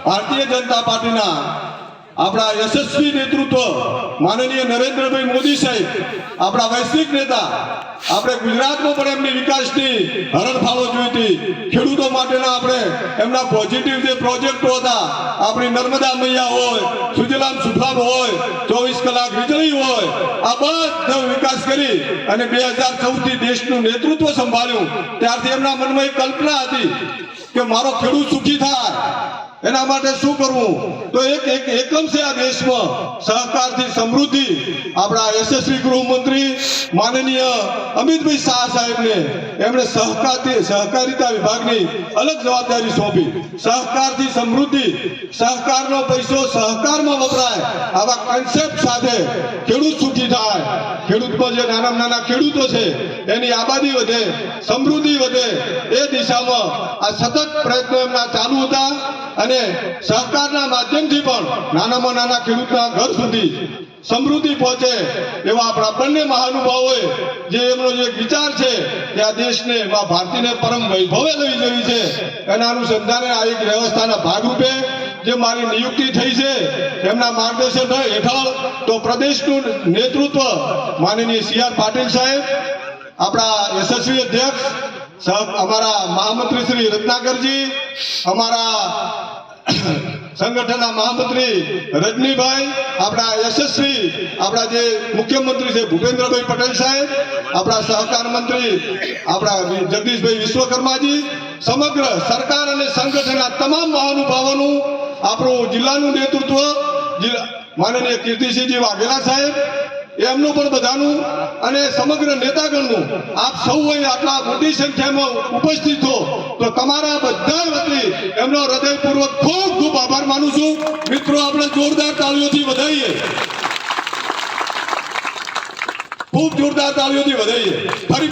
ભારતીય જનતા પાર્ટીના આપણા યશસ્વી નેતૃત્વ માનનીય નરેન્દ્રભાઈ મોદી સાહેબ, આપણા વૈશ્વિક નેતા, આપણે ગુજરાતમાં પણ એમની વિકાસની હરણફાળો જોઈ હતી. ખેડૂતો માટેના આપણે એમના પોઝિટિવ જે પ્રોજેક્ટો હતા, આપણી નર્મદા મૈયા હોય, સુજલામ સુફલામ હોય, 24 કલાક વીજળી હોય, આ બધો વિકાસ કરી અને 2014 થી દેશનું નેતૃત્વ સંભાળ્યું. ત્યારથી એમના મનમાં એક કલ્પના હતી કે મારો ખેડૂત સુખી થાય, એના માટે શું કરવું. તો એક એકમ છે આ દેશમાં સહકારથી સમૃદ્ધિ. આપણા યશસ્વી ગૃહમંત્રી માનનીય અમિતભાઈ શાહ સાહેબને એમણે સહકારિતા વિભાગની અલગ જવાબદારી સોંપી. સહકારથી સમૃદ્ધિ, સહકારનો પૈસો સહકારમાં વપરાય, આવા કન્સેપ્ટ સાથે ખેડૂત સુખી થાય, ખેડૂતમાં જે નાના નાના ખેડૂતો છે એની આબાદી વધે, સમૃદ્ધિ વધે, એ દિશામાં આ સતત પ્રયત્નો એમના ચાલુ હતા. અને સહકારના માધ્યમથી પણ નાનામાં નાના ખેડૂતના ઘર સુધી સમૃદ્ધિ પહોંચે એવા આપણા બંને મહાનુભાવોએ જે એમનો જે વિચાર છે કે આ દેશને ભારતીને પરમ વૈભવે લઈ જવી છે, એના અનુસંધાને આ એક વ્યવસ્થાના ભાગરૂપે જે મારી નિયુક્તિ થઈ છે એમના માર્ગદર્શન હેઠળ તો પ્રદેશનું નેતૃત્વ માનનીય CR પાટીલ સાહેબ, આપણા યશસ્વી અધ્યક્ષ અમારા મહામંત્રી શ્રી રત્નાકરજી, અમારા સંગઠનના મહામંત્રી રજનીભાઈ, આપણા યશસ્વી આપણા જે મુખ્યમંત્રી છે ભૂપેન્દ્રભાઈ પટેલ સાહેબ, આપણા સહકાર મંત્રી આપણા જગદીશભાઈ વિશ્વકર્માજી, સમગ્ર સરકાર અને સંગઠનના તમામ મહાનુભાવોનું, આપણું જિલ્લાનું નેતૃત્વ માનનીય કીર્તિસિંહજી વાઘેલા સાહેબ, એમનું પણ બધાનું અને સમગ્ર નેતાગણનું આપ સૌ અહીં આટલા મોટી સંખ્યામાં ઉપસ્થિત છો તો તમારા બધા વતી એમનો હૃદયપૂર્વક ખૂબ ખૂબ આભાર માનું છું. મિત્રો, આપણે જોરદાર તાળીઓથી વધાવીએ, ખૂબ જોરદાર તાળીઓથી વધાવીએ. ફરી